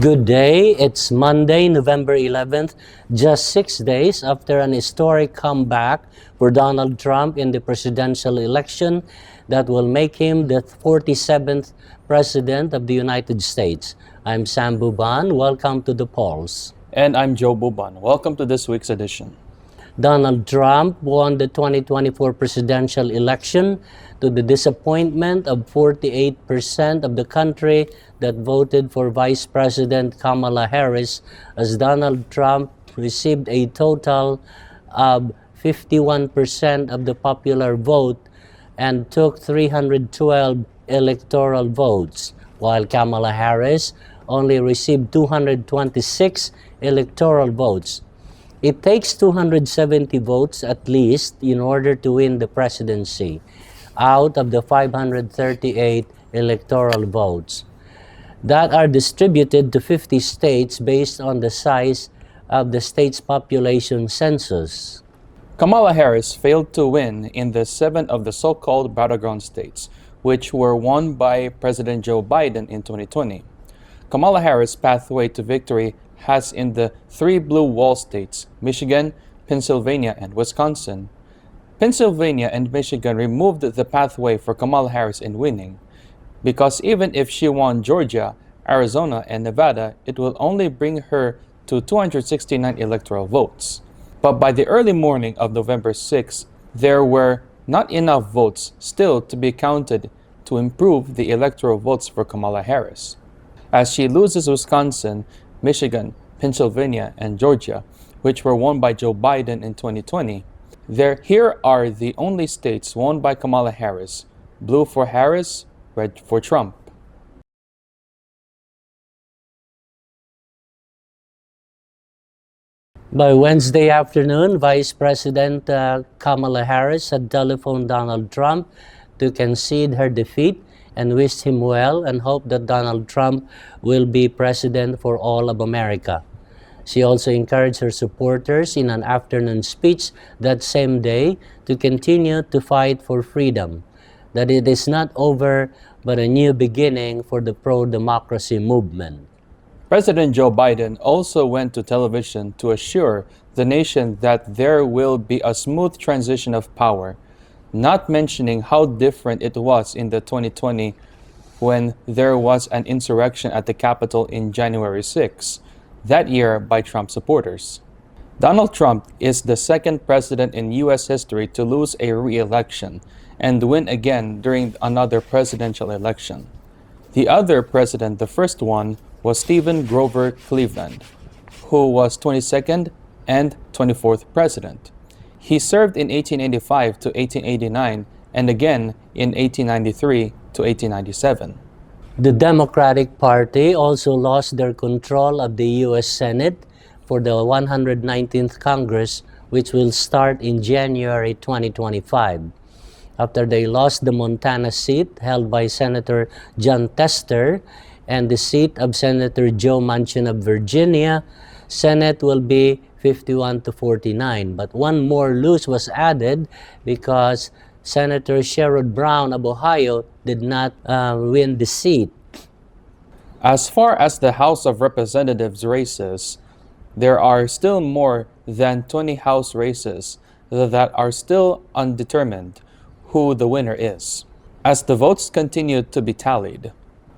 Good day. It's Monday, November 11th, just 6 days after an historic comeback for Donald Trump in the presidential election that will make him the 47th President of the United States. I'm Sam Buban. Welcome to the polls. And I'm Joe Buban. Welcome to this week's edition. Donald Trump won the 2024 presidential election to the disappointment of 48% of the country that voted for Vice President Kamala Harris, as Donald Trump received a total of 51% of the popular vote and took 312 electoral votes, while Kamala Harris only received 226 electoral votes. It takes 270 votes at least in order to win the presidency out of the 538 electoral votes that are distributed to 50 states based on the size of the state's population census. Kamala Harris failed to win in the 7 of the so-called battleground states, which were won by President Joe Biden in 2020. Kamala Harris' pathway to victory has in the 3 blue wall states, Michigan, Pennsylvania, and Wisconsin. Pennsylvania and Michigan removed the pathway for Kamala Harris in winning, because even if she won Georgia, Arizona, and Nevada, it will only bring her to 269 electoral votes. But by the early morning of November 6, there were not enough votes still to be counted to improve the electoral votes for Kamala Harris. As she loses Wisconsin, Michigan, Pennsylvania, and Georgia, which were won by Joe Biden in 2020, here are the only states won by Kamala Harris: blue for Harris, red for Trump. By Wednesday afternoon, Vice President Kamala Harris had telephoned Donald Trump to concede her defeat and wished him well and hoped that Donald Trump will be president for all of America. She also encouraged her supporters in an afternoon speech that same day to continue to fight for freedom, that it is not over but a new beginning for the pro-democracy movement. President Joe Biden also went to television to assure the nation that there will be a smooth transition of power, not mentioning how different it was in the 2020 when there was an insurrection at the Capitol in January 6, that year by Trump supporters. Donald Trump is the second president in U.S. history to lose a re-election and win again during another presidential election. The other president, the first one, was Stephen Grover Cleveland, who was 22nd and 24th president. He served in 1885 to 1889 and again in 1893 to 1897. The Democratic Party also lost their control of the U.S. Senate for the 119th Congress, which will start in January 2025. After they lost the Montana seat held by Senator Jon Tester and the seat of Senator Joe Manchin of Virginia, Senate will be 51-49. But one more lose was added because Senator Sherrod Brown of Ohio did not win the seat. As far as the House of Representatives races, there are still more than 20 House races that are still undetermined who the winner is. As the votes continue to be tallied,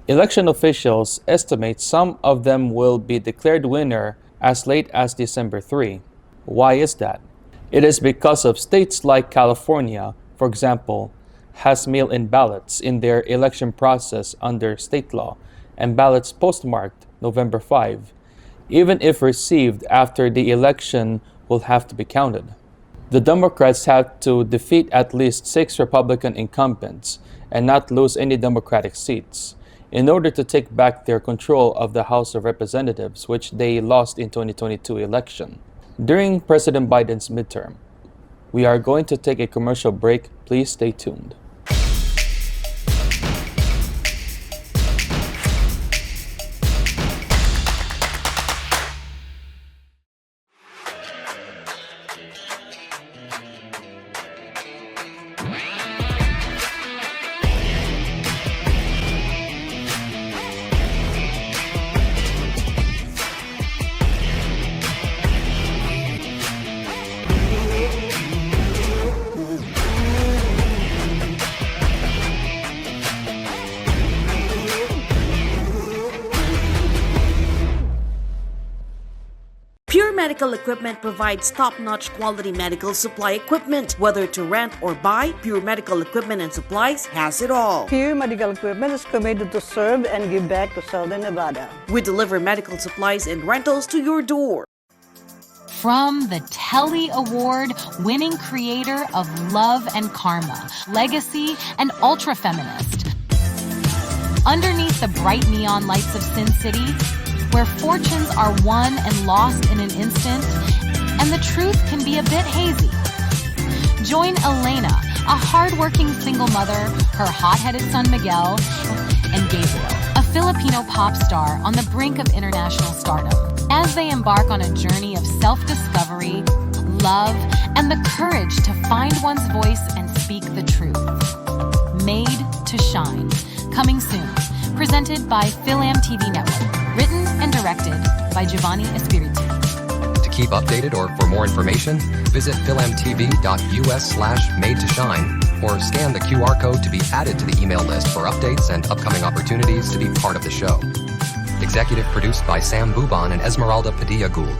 election officials estimate some of them will be declared winner as late as December 3. Why is that? It is because of states like California, for example, has mail-in ballots in their election process under state law, and ballots postmarked November 5, even if received after the election, will have to be counted. The Democrats have to defeat at least 6 Republican incumbents and not lose any Democratic seats in order to take back their control of the House of Representatives, which they lost in 2022 election. During President Biden's midterm, we are going to take a commercial break. Please stay tuned. Medical Equipment provides top-notch quality medical supply equipment. Whether to rent or buy, Pure Medical Equipment and Supplies has it all. Pure Medical Equipment is committed to serve and give back to Southern Nevada. We deliver medical supplies and rentals to your door. From the Telly Award-winning creator of Love and Karma, Legacy, and Ultra Feminist. Underneath the bright neon lights of Sin City, where fortunes are won and lost in an instant, and the truth can be a bit hazy. Join Elena, a hardworking single mother, her hot-headed son Miguel, and Gabriel, a Filipino pop star on the brink of international stardom, as they embark on a journey of self-discovery, love, and the courage to find one's voice and speak the truth. Made to Shine, coming soon, presented by Philam TV Network. Written and directed by Giovanni Espiritu. To keep updated or for more information, visit filmtv.us/made to shine or scan the QR code to be added to the email list for updates and upcoming opportunities to be part of the show. Executive produced by Sam Buban and Esmeralda Padilla Gould.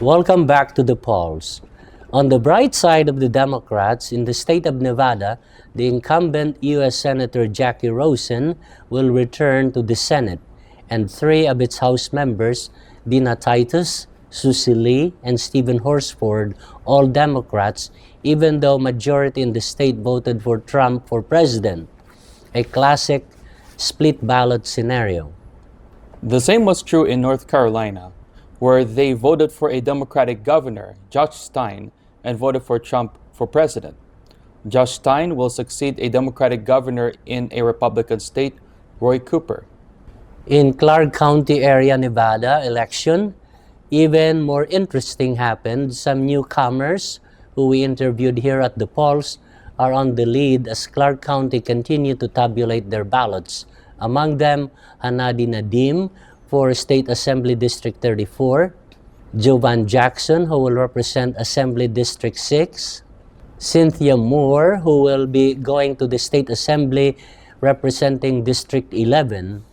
Welcome back to the polls. On the bright side of the Democrats, in the state of Nevada, the incumbent U.S. Senator Jackie Rosen will return to the Senate, and 3 of its House members, Dina Titus, Susie Lee, and Stephen Horsford, all Democrats, even though majority in the state voted for Trump for president, a classic split ballot scenario. The same was true in North Carolina, where they voted for a Democratic governor, Josh Stein, and voted for Trump for president. Josh Stein will succeed a Democratic governor in a Republican state, Roy Cooper. In Clark County area, Nevada election, even more interesting happened. Some newcomers who we interviewed here at the polls are on the lead as Clark County continue to tabulate their ballots. Among them, Hanadi Nadim for State Assembly District 34, Jovan Jackson, who will represent Assembly District 6, Cynthia Moore, who will be going to the State Assembly representing District 11,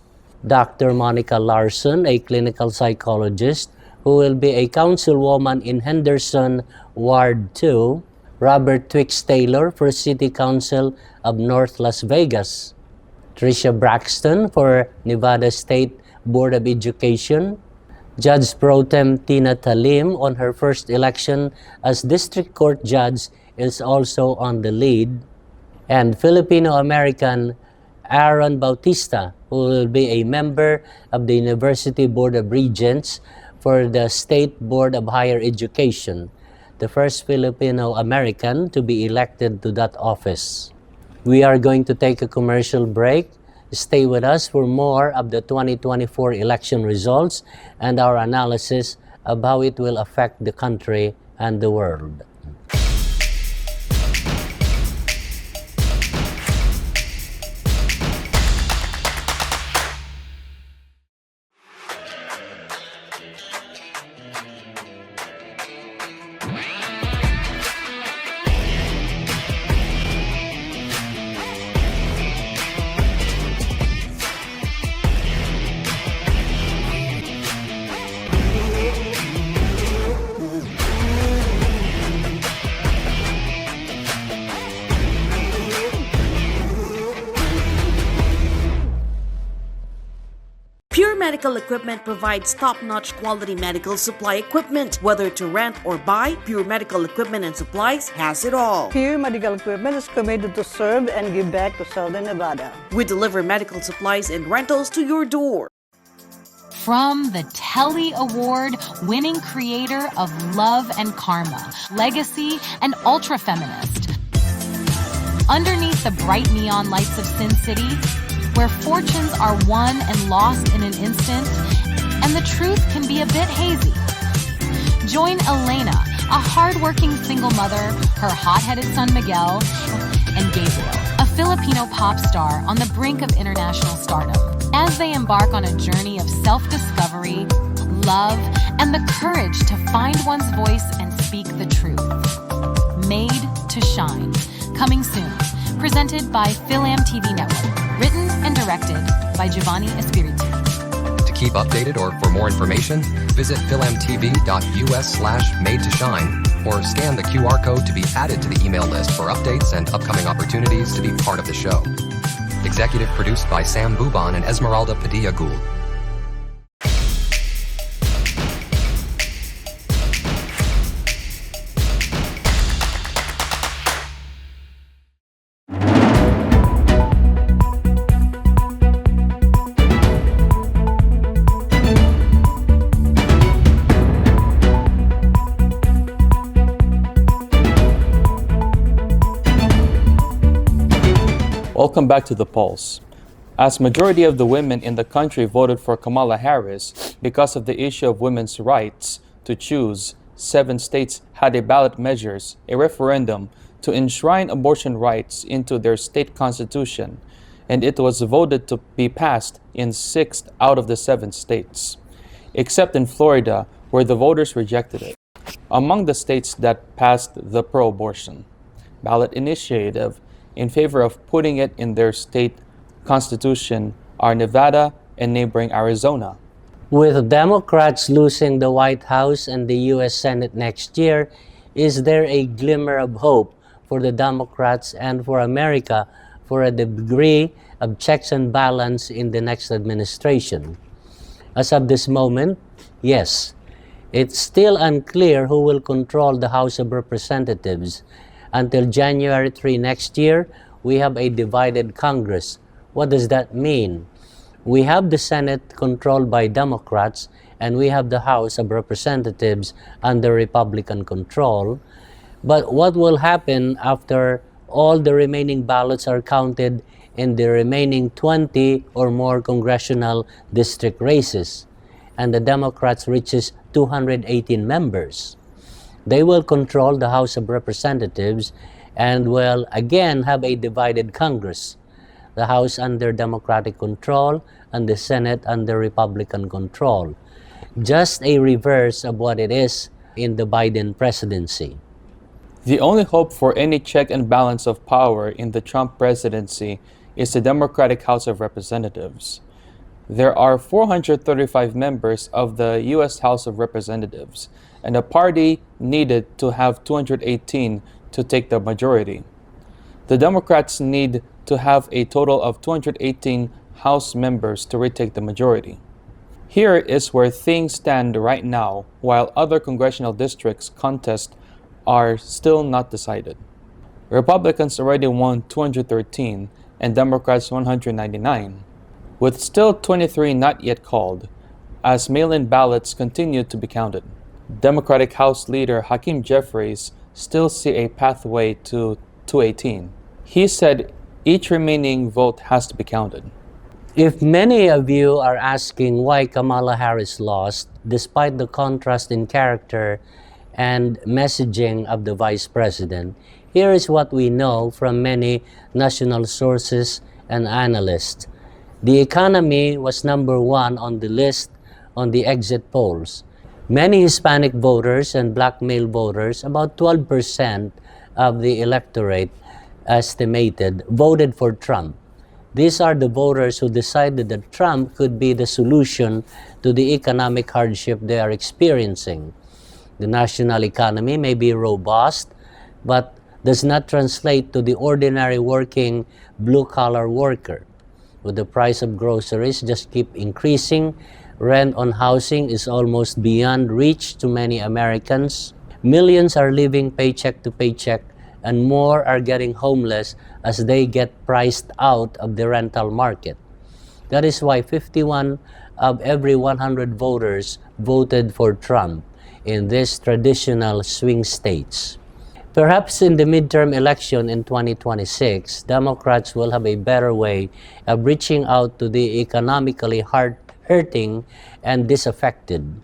Dr. Monica Larson, a clinical psychologist, who will be a councilwoman in Henderson, Ward 2, Robert Twix Taylor for City Council of North Las Vegas, Tricia Braxton for Nevada State Board of Education, Judge Pro Tem Tina Talim on her first election as District Court Judge is also on the lead, and Filipino-American Aaron Bautista, who will be a member of the University Board of Regents for the State Board of Higher Education, the first Filipino-American to be elected to that office. We are going to take a commercial break. Stay with us for more of the 2024 election results and our analysis of how it will affect the country and the world. Pure Medical Equipment provides top-notch quality medical supply equipment. Whether to rent or buy, Pure Medical Equipment and Supplies has it all. Pure Medical Equipment is committed to serve and give back to Southern Nevada. We deliver medical supplies and rentals to your door. From the Telly Award-winning creator of Love and Karma, Legacy, and Ultra Feminist. Underneath the bright neon lights of Sin City, where fortunes are won and lost in an instant, and the truth can be a bit hazy. Join Elena, a hardworking single mother, her hot-headed son Miguel, and Gabriel, a Filipino pop star on the brink of international stardom. As they embark on a journey of self-discovery, love, and the courage to find one's voice and speak the truth. Made to Shine, coming soon. Presented by Philam TV Network. Written and directed by Giovanni Espiritu. To keep updated or for more information, visit filmtv.us/made to shine or scan the QR code to be added to the email list for updates and upcoming opportunities to be part of the show. Executive produced by Sam Buban and Esmeralda Padilla Gould. Welcome back to The Pulse. As majority of the women in the country voted for Kamala Harris because of the issue of women's rights to choose, 7 states had a ballot measures, a referendum, to enshrine abortion rights into their state constitution, and it was voted to be passed in 6 out of the 7 states, except in Florida, where the voters rejected it. Among the states that passed the pro-abortion ballot initiative in favor of putting it in their state constitution are Nevada and neighboring Arizona. With Democrats losing the White House and the U.S. Senate next year, is there a glimmer of hope for the Democrats and for America for a degree of checks and balance in the next administration? As of this moment, yes. It's still unclear who will control the House of Representatives. Until January 3 next year, we have a divided Congress. What does that mean? We have the Senate controlled by Democrats, and we have the House of Representatives under Republican control. But what will happen after all the remaining ballots are counted in the remaining 20 or more congressional district races, and the Democrats reaches 218 members? They will control the House of Representatives and will again have a divided Congress. The House under Democratic control and the Senate under Republican control. Just a reverse of what it is in the Biden presidency. The only hope for any check and balance of power in the Trump presidency is the Democratic House of Representatives. There are 435 members of the U.S. House of Representatives, and the party needed to have 218 to take the majority. The Democrats need to have a total of 218 House members to retake the majority. Here is where things stand right now, while other congressional districts contest are still not decided. Republicans already won 213 and Democrats 199, with still 23 not yet called, as mail-in ballots continue to be counted. Democratic House Leader Hakeem Jeffries still see a pathway to 218. He said each remaining vote has to be counted. If many of you are asking why Kamala Harris lost, despite the contrast in character and messaging of the Vice President, here is what we know from many national sources and analysts. The economy was number 1 on the list on the exit polls. Many Hispanic voters and black male voters, about 12% of the electorate estimated, voted for Trump. These are the voters who decided that Trump could be the solution to the economic hardship they are experiencing. The national economy may be robust, but does not translate to the ordinary working blue-collar worker. With the price of groceries just keep increasing, rent on housing is almost beyond reach to many Americans. Millions are living paycheck to paycheck, and more are getting homeless as they get priced out of the rental market. That is why 51 of every 100 voters voted for Trump in these traditional swing states. Perhaps in the midterm election in 2026, Democrats will have a better way of reaching out to the economically hurting and disaffected.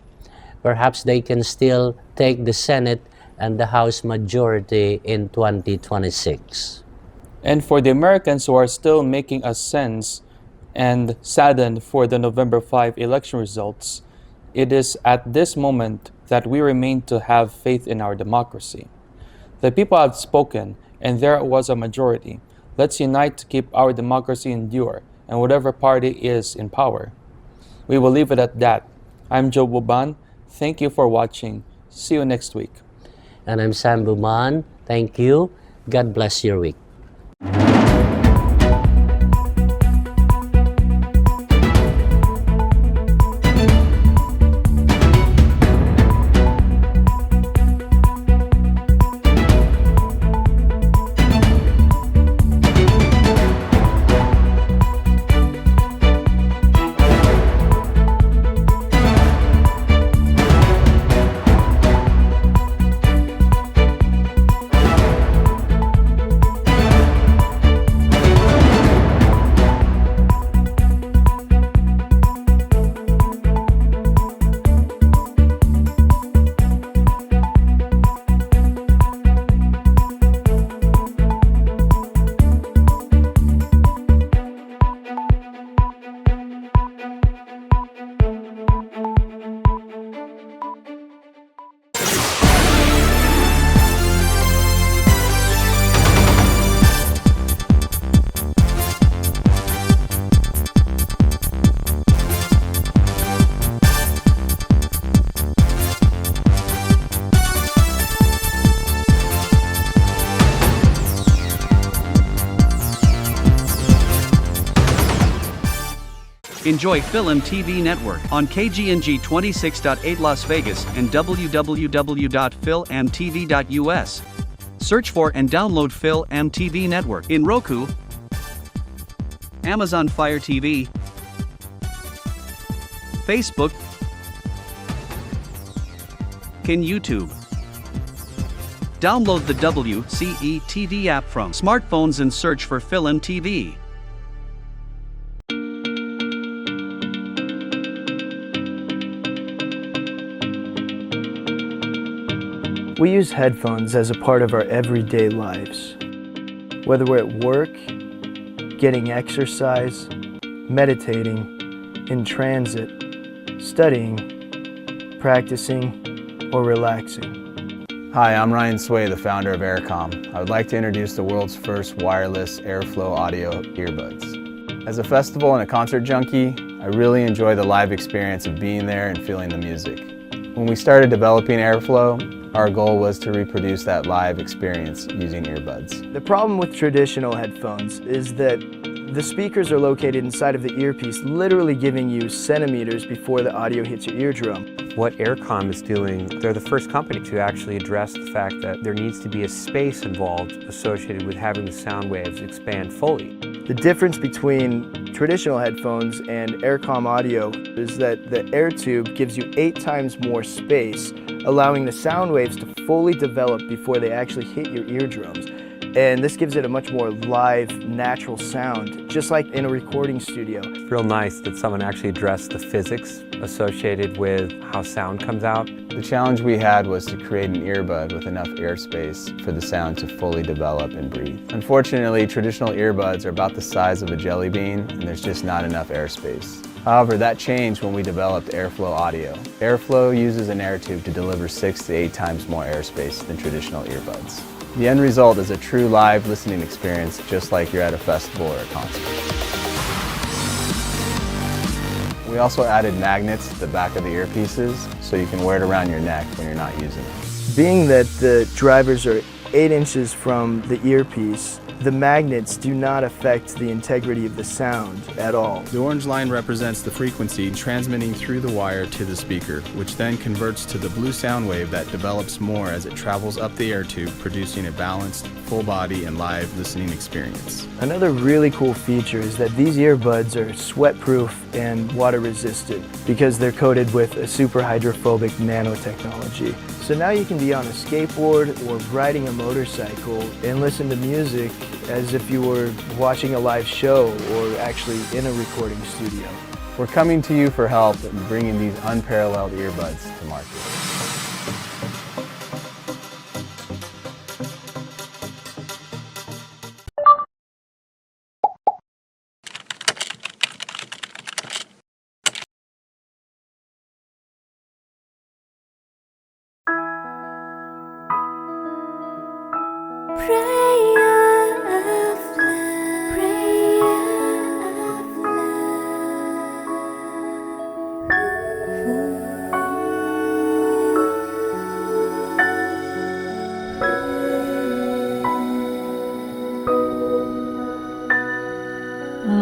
Perhaps they can still take the Senate and the House majority in 2026. And for the Americans who are still making a sense and saddened for the November 5 election results, it is at this moment that we remain to have faith in our democracy. The people have spoken, and there was a majority. Let's unite to keep our democracy endure, and whatever party is in power. We will leave it at that. I'm Joe Buban. Thank you for watching. See you next week. And I'm Sam Buban. Thank you. God bless your week. Enjoy Film TV Network on KGNG 26.8 Las Vegas and www.filmtv.us. Search for and download Film TV Network in Roku, Amazon Fire TV, Facebook, and YouTube. Download the WCE TV app from smartphones and search for Film TV. We use headphones as a part of our everyday lives. Whether we're at work, getting exercise, meditating, in transit, studying, practicing, or relaxing. Hi, I'm Ryan Sway, the founder of Aircom. I would like to introduce the world's first wireless airflow audio earbuds. As a festival and a concert junkie, I really enjoy the live experience of being there and feeling the music. When we started developing Airflow, our goal was to reproduce that live experience using earbuds. The problem with traditional headphones is that the speakers are located inside of the earpiece, literally giving you centimeters before the audio hits your eardrum. What Aircom is doing, they're the first company to actually address the fact that there needs to be a space involved associated with having the sound waves expand fully. The difference between traditional headphones and Aircom audio is that the air tube gives you 8 times more space, allowing the sound waves to fully develop before they actually hit your eardrums. And this gives it a much more live, natural sound, just like in a recording studio. It's real nice that someone actually addressed the physics associated with how sound comes out. The challenge we had was to create an earbud with enough airspace for the sound to fully develop and breathe. Unfortunately, traditional earbuds are about the size of a jelly bean, and there's just not enough airspace. However, that changed when we developed Airflow Audio. Airflow uses an air tube to deliver 6 to 8 times more airspace than traditional earbuds. The end result is a true live listening experience, just like you're at a festival or a concert. We also added magnets to the back of the earpieces so you can wear it around your neck when you're not using it. Being that the drivers are 8 inches from the earpiece, the magnets do not affect the integrity of the sound at all. The orange line represents the frequency transmitting through the wire to the speaker, which then converts to the blue sound wave that develops more as it travels up the air tube, producing a balanced, full body and live listening experience. Another really cool feature is that these earbuds are sweat-proof and water-resistant because they're coated with a super hydrophobic nanotechnology. So now you can be on a skateboard or riding a motorcycle and listen to music as if you were watching a live show or actually in a recording studio. We're coming to you for help in bringing these unparalleled earbuds to market.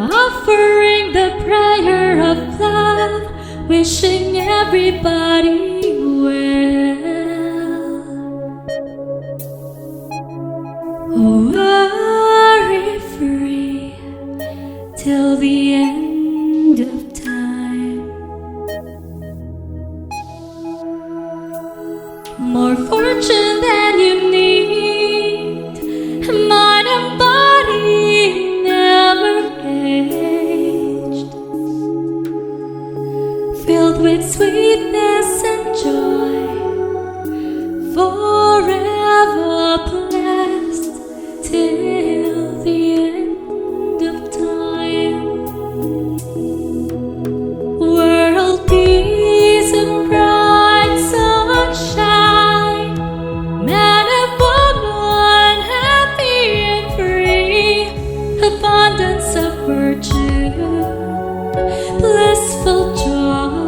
Offering the prayer of love, wishing everybody well. Worry free till the end of time. More fortune than you need, mind and body never aged, filled with sweetness and joy, forever blessed till the end of time. World peace and bright sunshine, man and woman happy and free, abundance of virtue, blissful joy,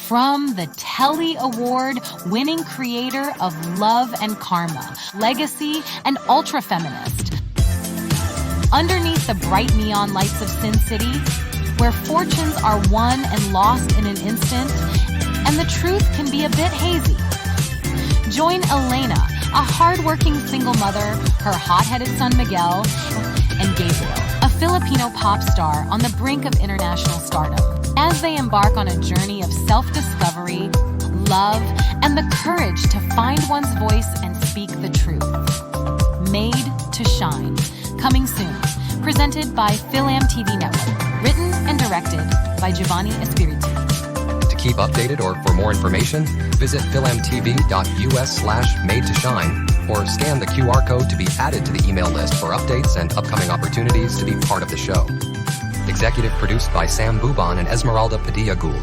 From the Telly Award-winning creator of Love and Karma, Legacy, and Ultra Feminist. Underneath the bright neon lights of Sin City, where fortunes are won and lost in an instant, and the truth can be a bit hazy. Join Elena, a hard-working single mother, her hot-headed son Miguel, and Gabriel, a Filipino pop star on the brink of international stardom, as they embark on a journey of self-discovery, love, and the courage to find one's voice and speak the truth. Made to Shine, coming soon, presented by Philam TV Network, written and directed by Giovanni Espiritu. To keep updated or for more information, visit filmtv.us/made-to-shine or scan the QR code to be added to the email list for updates and upcoming opportunities to be part of the show. Executive produced by Sam Buban and Esmeralda Padilla Gould.